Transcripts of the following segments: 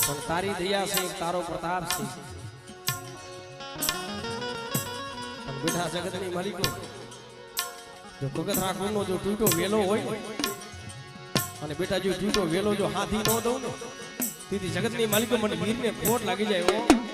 પણ તારી દયા છે તારો પ્રતાપ છે પણ બેટા જગતની માલિકો જો કગથરા કુંડનો જો તૂટો વેલો હોય અને બેટા જો તૂટો વેલો જો હાથી ન દઉં ને તેથી જગતની માલિકો મને વીરને ખોટ લાગી જાય ઓ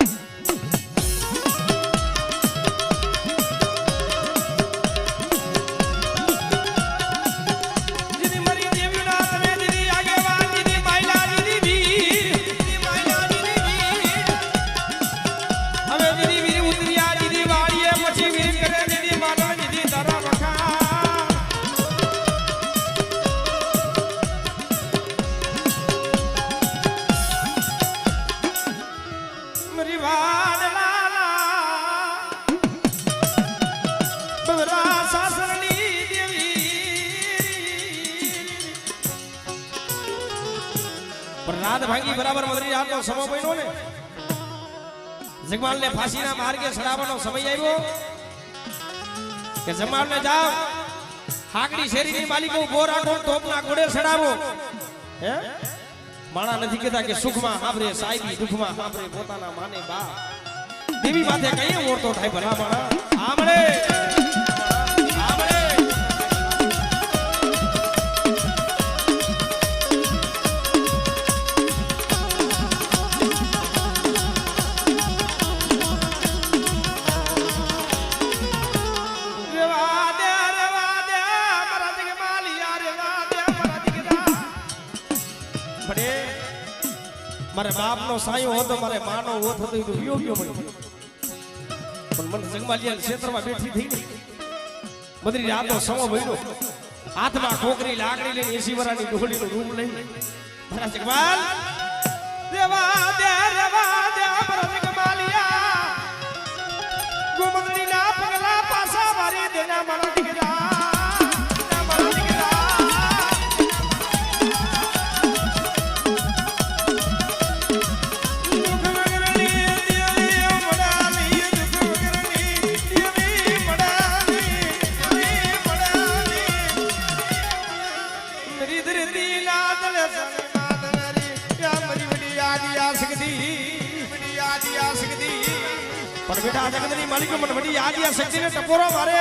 રાત ભાંગી બરાબર મદરી રાતનો સમય બન્યો ને જગમાલને ફાંસીના માર્ગે ચડાવવાનો સમય આવ્યો કે જગમાલને જાઓ હાકડી શેરીની માલિકો ઉભો રાખો તોપના ઘોડે ચડાવો હે માણા નથી કહેતા કે સુખમાં હાંભરે સાહેબી દુખમાં હાંભરે પોતાના માને બા દેવી માથે કઈ મોરતો થાય ભલા માણા આમળે મારે બાપનો સાયો હતો મારે માનો ઓથ હતો એ તો યોગ્ય બન્યો પણ મને જગમાલિયા ક્ષેત્રમાં બેઠી થઈ ને બદરી રાતનો સમો બન્યો હાથમાં ઠોકરી લાકડી લઈને 80 વરાની ડોલીનો રૂમ લઈને મારા જગમાલ દેવા દે મારા જગમાલિયા ગુમદડીના પગલા પાસા મારી દેના મારા દીકરા पर बेटा जगतनी मालिको मन वडी याद या शक्ति ने टपोरो मारे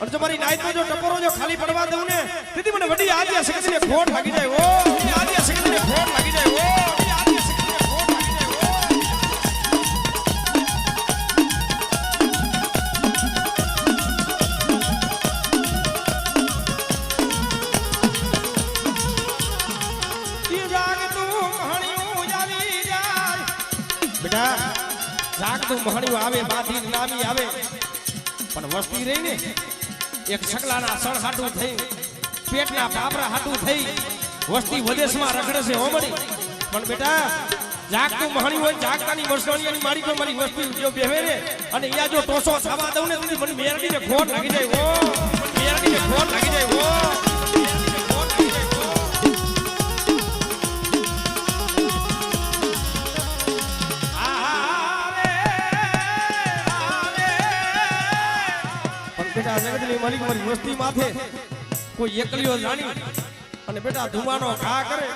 और जो मारी नाइट में जो टपोरो जो खाली पड़वा दूं ने दीदी मन वडी याद या शक्ति ने खोट लगी जाए वो याद या शक्ति ने खोट लगी जाए वो याद या शक्ति ने खोट लगी जाए वो ये जाग तू कहानियों जावी जाए बेटा जाग तो महणियो आवे बाधी नामी आवे पण वस्ती रही ने एक सकलाना सण हाटू થઈ પેટના બાબરા હાટુ થઈ વસ્તી વિદેશમાં રખડે છે હોમણી પણ બેટા જાગ તો મહણી હોય જાગતાની વર્ષોની મારી કોઈ મારી વસ્તી જો બેહે રે અને અહીંયા જો ટોસો થવા દઉં ને તો મને મેરડીને ખોટ લાગી જાય ઓ મેરડીને ખોટ લાગી જાય ઓ बेटा जगतनी मालिक मारी वस्ती माथे कोई एकलियो जानी અને બેટા ધુમાનો ઘા કરે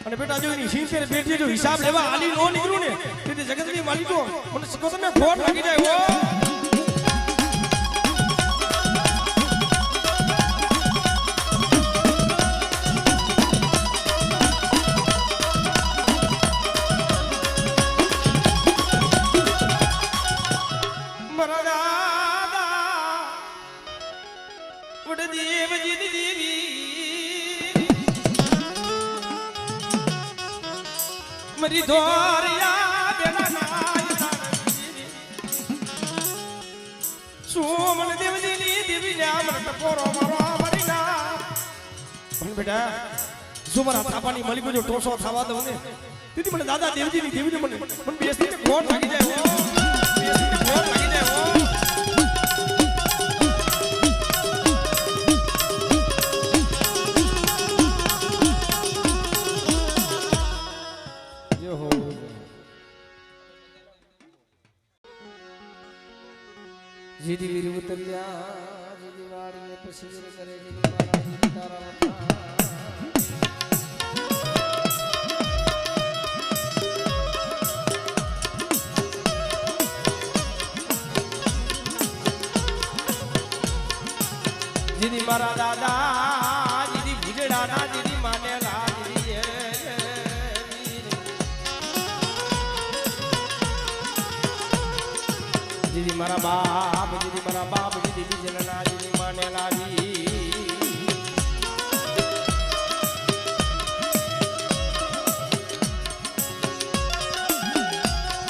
અને બેટા જો એની સિંહ બેઠી જો હિસાબ લેવા આલી નો નીકળું ને તેથી જગતની માલિકો મને સિકો તમે ખોટ લાગી જાય ઓ मरी धोरिया बेना सोमन देवजी देवी ने आमर टपोरो मारो मरी ना पण बेटा जुमरा थापानी मलिको जो टोसो थावा दो ने दीदी મને દાદા દેવજી ની દેવી ને મને બેસતી ને ખોટ લાગી જાય ઓ બેસતી ને ખોટ લાગી જાય ઓ जीदी वीर उतरिया जीदी वाड़ी में पसीर करे जीदी मारा जीदी तारा लता મારા બાપ દીદી મારા બાપ દીદી બીજના દીદી માને લાવી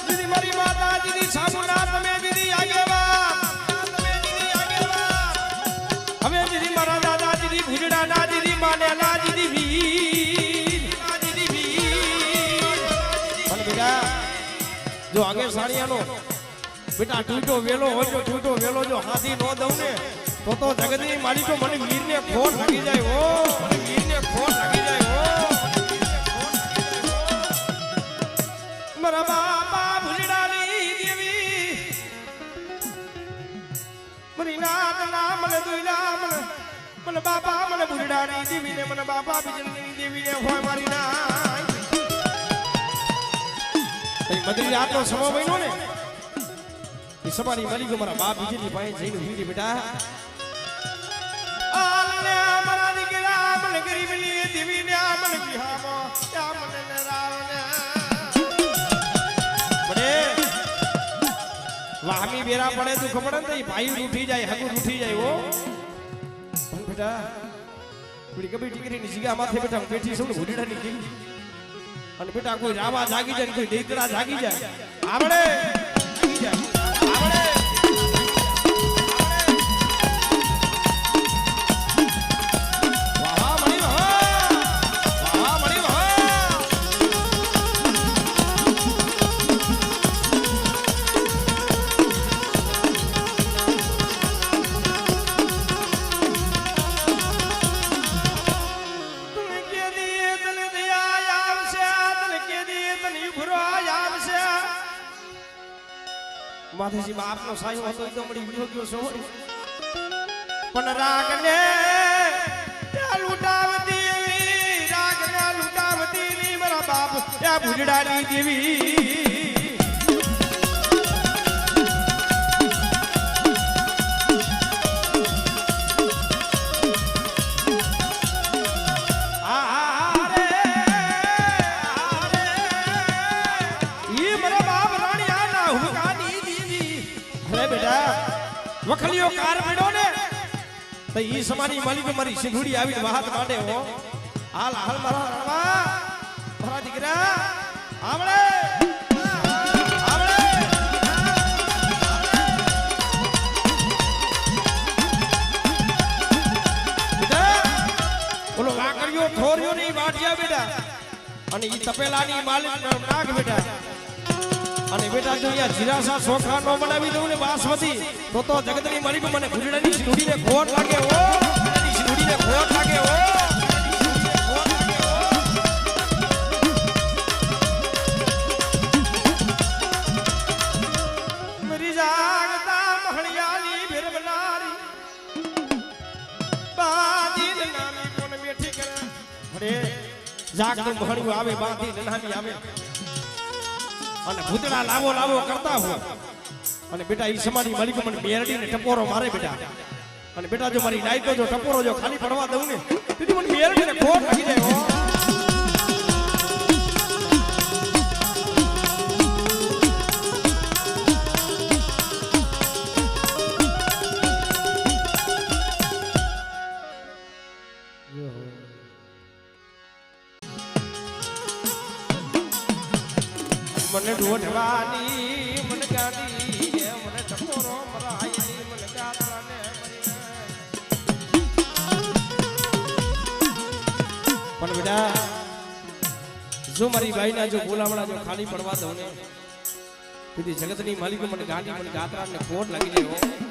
દીદી મારી માતા દીદી સાબુના તમે દીદી આગેવાન હવે દીદી મારા દાદા દીદી ભુજડાના દીદી માને લા દીદી વીર પણ બેટા જો આગે સાણિયાનો બેટા ટૂટો વેલો હોય તો ટૂટો વેલો જો હાથી નો દઉં ને તો જગતની મારી તો મને વીરને ખોટ લાગી જાય હો મને વીરને ખોટ લાગી જાય હો મારા બાપા ભૂલડાની દેવી મરી નાત નામ મને દુઈલા મને બાપા મને ભૂલડાની દેવી ને મને બાપા બીજની દેવી ને હોય મારી ના તઈ મદરી રાતનો સમય બન્યો ને એ સવારી મરી ગયો મારા બાપ બીજની પાસે જઈને વીડી બેટા આલે મારા દીકરા મને ગરીબની દેવી ને મને વિહામો યા મને નરાવને બડે વાહમી બેરા પડે તું ખબર ને ભાઈ ઉઠી જાય હગુ ઉઠી જાય હો પણ બેટા પૂરી કબી ટીકરીની જીગા માથે બેઠા હું બેઠી છું ભૂડીડાની દેવી અને બેટા કોઈ રાવા જાગી જાય કોઈ દીકરા જાગી જાય આવડે જાગી જાય માથેજી બાપનો સાયો હતો એકદમ મળી વિયો ગયો છો પણ રાગને લૂટાવતી ની મારા બાપ ત્યાં ભુજડાની દેવી વખલીઓ કાર પડ્યો ને તો ઈ સમાની માલિક મારી સિંધુડી આવીને વાહત માંડે હો હાલ હાલ મારા રણવા મારા દીકરા આવડે બોલો વાકરિયો થોરિયો ની વાટિયા બેટા અને ઈ તપેલાની માલિક નાગ બેટા અને બેટા જો અહીંયા જીરાસા સોખા નો બનાવી દઉં ને બાસમતી તો જગતની માલિક મને ભૂલડાની સિંધુડીને ખોટ લાગે હો સિંધુડીને ખોટ લાગે હો મરી જાગતા મહણિયાની ભેર બનારી બાદી નામી કોને બેઠી કરે અરે જાગતું મહણિયું આવે બાદી નામી આવે અને ભૂતડા લાવો લાવો કરતા હો અને બેટા ઈ સમાની માલિક મને બેરડીને ટપોરો મારે બેટા અને બેટા જો મારી નાઈકો જો ટપોરો જો ખાલી પડવા દઉં ને તેથી મને બેરડીને ખોટ લાગી જાય હો મને ઢોઢવાની મને ગાડી મને ટપોરો મરાઈ મને ગાતરાને પણ બેટા જો મારી ભાઈના જો બોલાવડા જો ખાલી પડવા દઉં ને તેથી જગતની માલિક મને ગાડી મને ગાતરાને ખોટ લાગી જાય હો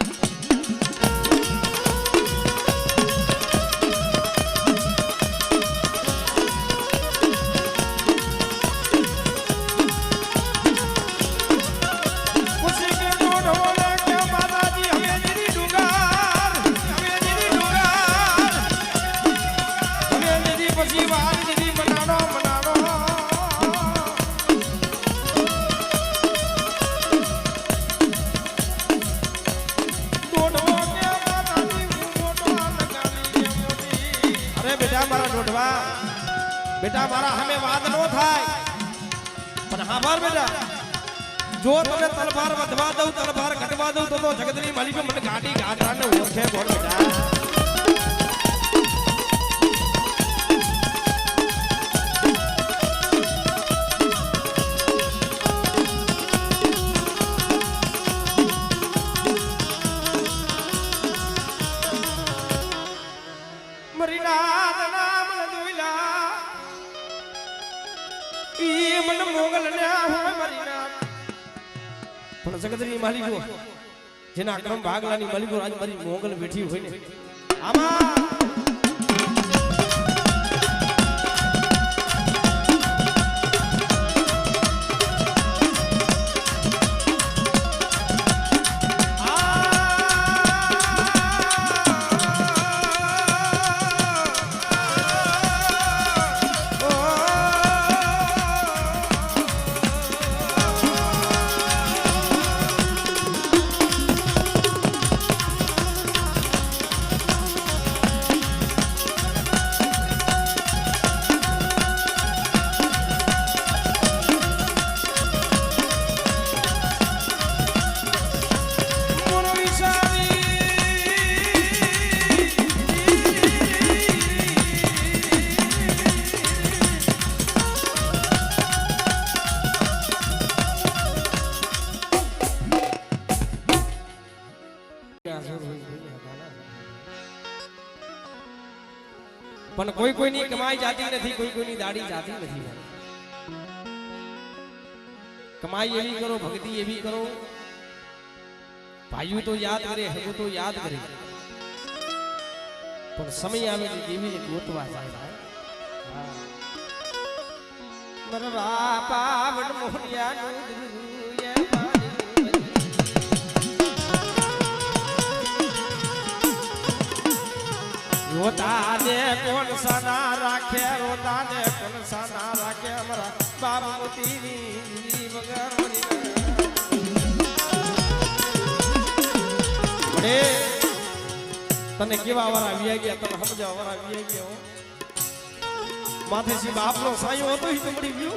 બેટા મારા હમે વાદ નો થાય પણ હા બાર બેટા જો તમે તલવાર વધવા દઉં તલવાર ઘટવા દઉં તો જગતની માલિકો મને ગાડી ગાડાને ઓળખે બોલ બેટા મરીનાથ નામ દુઈલા ઈ મન મોગલ ને હોય મરીનાથ પણ જગતની માલિકો જેના ક્રમ ભાગલાની માલિકો આજ મારી મોગલ બેઠી હોય ને આમાં પણ કોઈ કોઈની કમાઈ જાતી નથી કોઈ કોઈની દાડી જાતી નથી કમાઈ એવી કરો ભક્તિ એવી કરો ભાઈઓ તો યાદ કરે હગો તો યાદ કરે પણ સમય આવે છે દેવીને ગોતવા જાય મર બાપા વડ મોહનિયા રોતાને કોણ સાના રાખે રોતાને કોણ સાના રાખે અમારા બાબુતીની વગર તને કેવા વાળા વ્યા ગયા તને સમજાવ વાળા વ્યા ગયા માથે સી બાપનો સાયો હતો ઈ તો મળી ગયો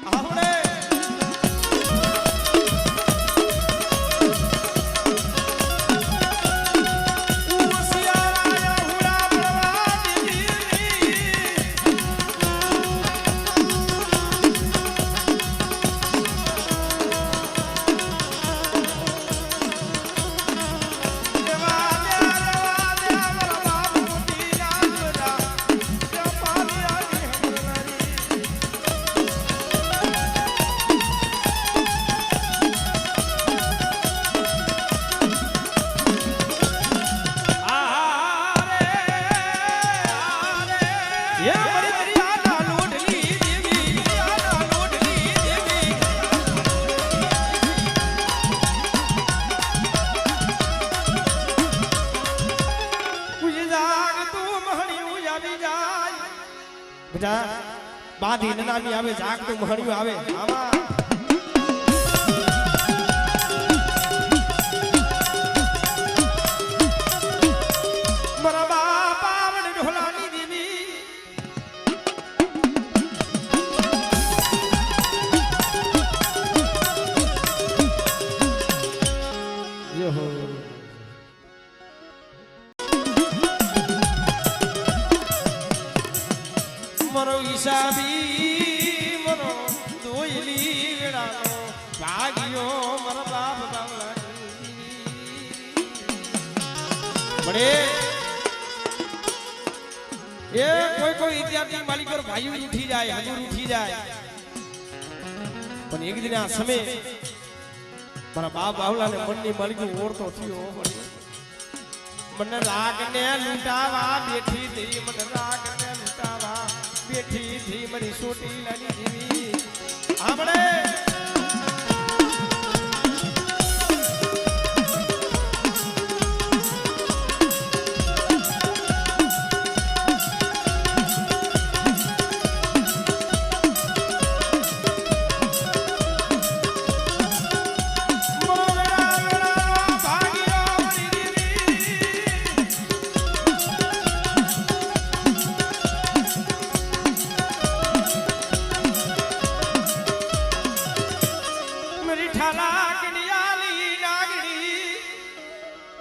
આપણે બાધી નનામી આવે જાગતું મહણિયું આવે આમાં મારા બાપા મને ઢોલાની દેવી યો મરો ઈશાબી મરો દોયલી વેડાનો ભાગ્યો મરો બાપ બાવલાની બડે એ કોઈ ઇતિહાસની માલિકો ભાઈઓ ઉઠી જાય હજુર ઉઠી જાય પણ એક દિન આ સમય મારા બાપ બાવલાને મનની માલિકો ઓળતો થયો મને રાગને લૂંટાવા બેઠી હતી મને રાગને લૂંટાવા બેઠી થી મારી સોટી લાની જીવી આપણે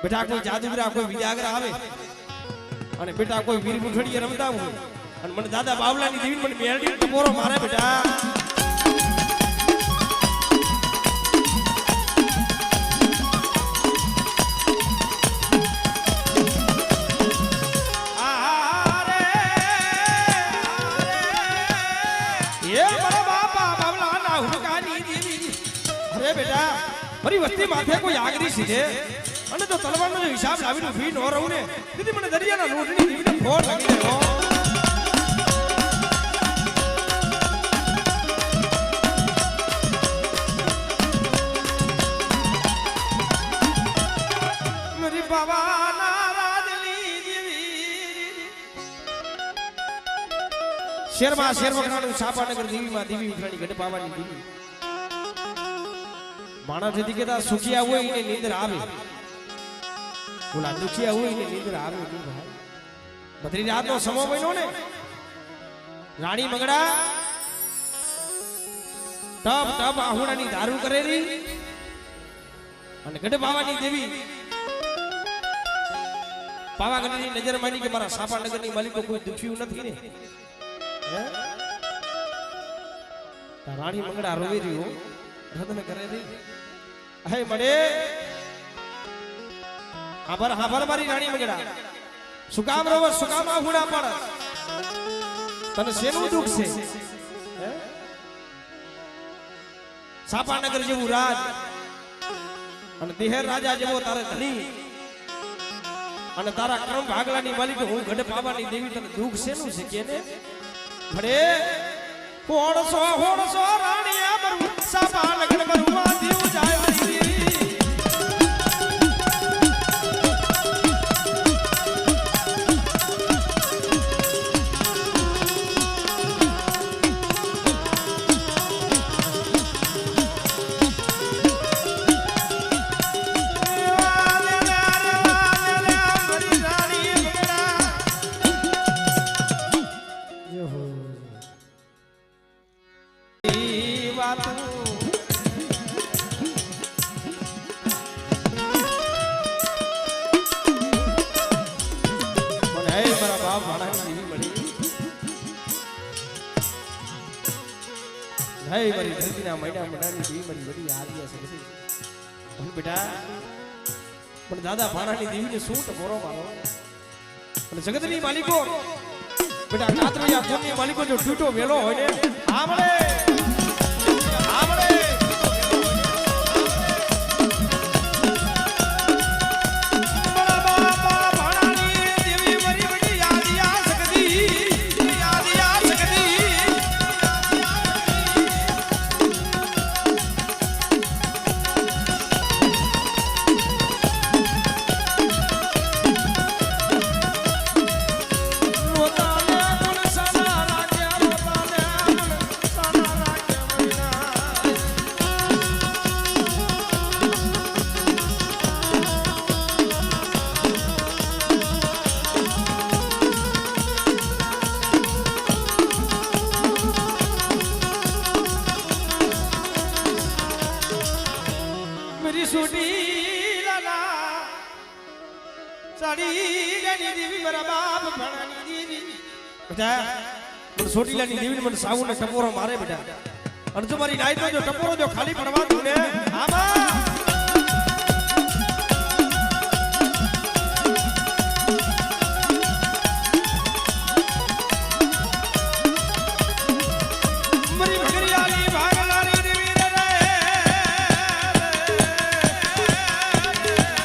બેટા કોઈ જાદુગરા કોઈ વિજાગરા આવે અને બેટા કોઈ વીર મુઠડીએ રમતા હોય અને મને દાદા બાવલાની દેવી મને મેરડી ટપોરો મારે બેટા બેટા મારી વસ્તી માથે કોઈ આગરી સીધે અને તો તલવારનો જો હિસાબ લાવીને ઊભી ન રહું ને તેથી મને દરિયાના લોટની દીવીને ફોડ લાગી રહ્યો મારી બાવાના રાજલી દેવી શેરમાં શેર વખણાનું સાપાનગર દેવીમાં દેવી ઉખરાણી ગઢ પાવાની દેવી માણસ જતી કેતા સુખિયા હોય એને નીંદર આવે ઓલા દુખિયા હોય એને નીંદર આવે બધી રાતનો સમો બન્યો ને રાણી મંગળા ટપ ટપ આહુડાની દારૂ કરેલી અને ગઢ પાવાની દેવી પાવાગઢની નજર માની કે મારા સાપાનગરની માલિકો કોઈ દુખ્યું નથી ને રાણી મંગળા રોવી રહ્યો રદન કરેલી હે મળે હાબર મારી રાણી મંગળા સુકામ રોવ સુકામ આહુડા પડ તને શેનું દુખ છે સાપાનગર જેવું રાજ અને દેહર રાજા જેવો તારે ધણી અને તારા ક્રમ ભાગલાની માલિક હું ગઢ પાવાની દેવી તને દુખ શેનું છે કે ને મળે હોણસો રાણીયા મરું સાપાનગર મરું માં દીવ જાય મારી ધરતીના મૈડા મૈડાની દેવી મારી બડી આદિયા છે પણ બેટા પણ દાદા ભાણાની દેવીને શું ટપોરો મારો અને જગતની માલિકો બેટા કાતરિયા કોની માલિકો જો ટૂટો વેલો હોય ને આમળે સોટીલાની દેવી મને સાવને ટપોરો મારે બેટા અને જો મારી નાઈનો જો ટપોરો જો ખાલી પડવા દઉં ને આમાં મારી ભગરિયાની ભાગલાની દેવી રે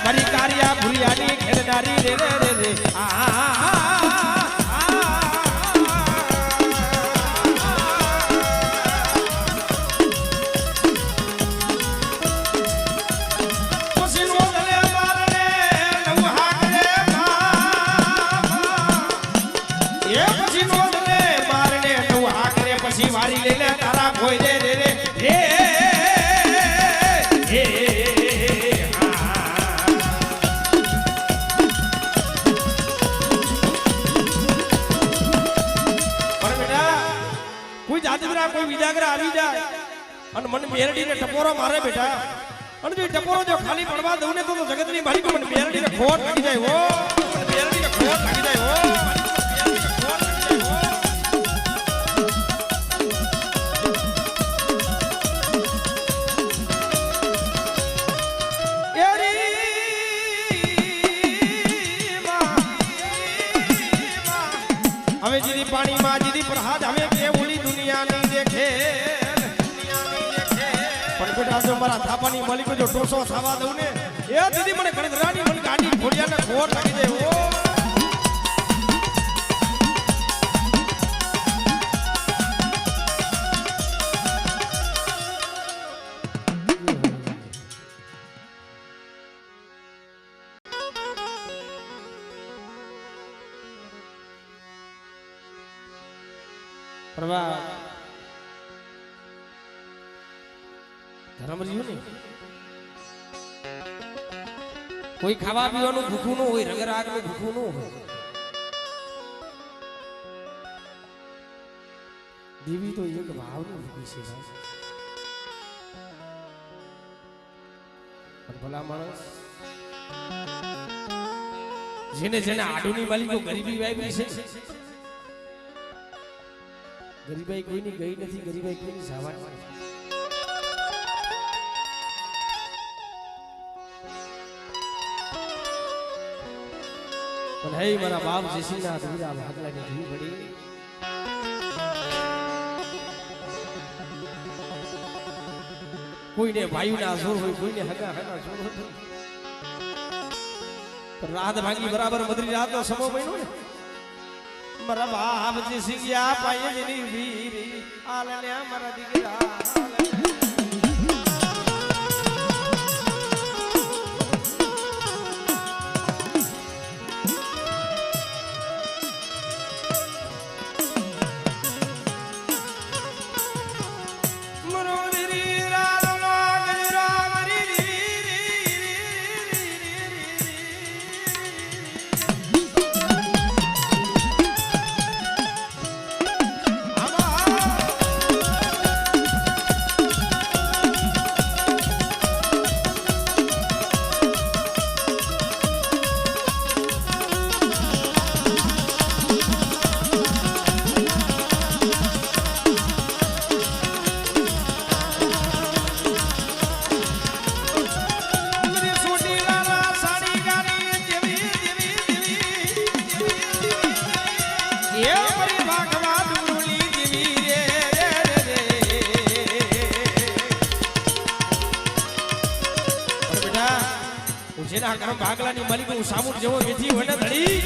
મારી કારિયા ભુરિયાની ખેડનારી રે રે રે કોઈ વિજાગરા આવી જાય અને મને મેરડીને ટપોરો મારે બેટા અને જો ટપોરો જો ખાલી પડવા દઉં ને તો જગતની માલિકો મને બેરડીને ખોટ લાગી જાય હો, મને બેરડીને ખોટ લાગી જાય હો, બેરડીને ખોટ લાગી જાય હો. હવે જીદી પાણીમાં જીદી પ્રહાદ હવે કે ઓલી દુનિયા નહીં દેખે, પણ બેટા જો મારા થાપાની માલિકો જો ટોસો થવા દઉં ને એ દીદી મને ગણધરાની મને ગાડી ખોડિયાને ખોટ લાગી જાય ઓ. પરવા ધર્મ રહ્યું ને કોઈ ખાવા પીવાનું ભૂખું ન હોય, રગરાગ નું ભૂખું ન હોય. દેવી તો એક ભાવની ભૂખી છે પણ ભલા માણસ જેને જેને આડુની માલિકો ગરીબી વાવી છે, ગરીબાઈ કોઈની ગઈ નથી, ગરીબાઈ કોઈની જવાની નથી. પણ હે મારા બાપ જેસીના ધીરા ભાગલાની ધીરી પડી. કોઈને ભાઈના જોર હોય, કોઈને હગા હગા જોર હોય, પણ રાત ભાગી બરાબર મધરી રાતનો સમો બન્યો ને મારા બાપ જેસી ગયા પાયે જેની વીરી આલે મારા દીકરા જેના ઘર ભાગલાની માલિકો સામું જેવો વિધિ વડે ધડી,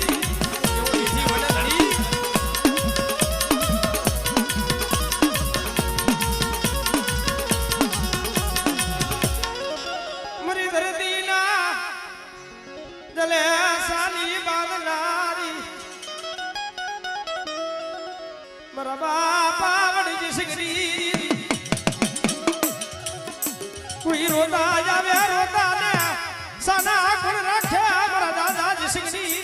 જેવો વિધિ વડે ધડી. મરી ધરતીના દલે સાની બાંધનારી મારા બાપા વડી જસગરી કોઈ રોતા આવે રોતા ને સાના ગુણ રાખ્યા મારા દાદા જસગરી.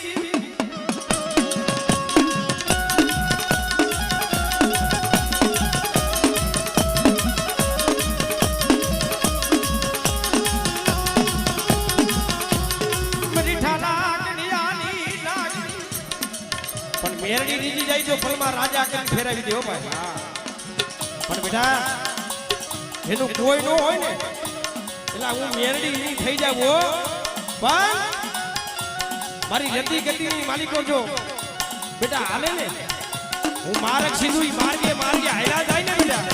પણ મેરડી રીજી જાય તો ફલમાં રાજા કેમ ફેરવી દેવો ભાઈ. પણ બેટા એનું કોઈ ન હોય ને એટલે હું મેરડી નહીં થઈ જાવ, પણ મારી જતી ગતિની માલિકો જો બેટા હાલે ને હું માર્ગ સીધું માર્ગે હાલ્યા જાય ને બેટા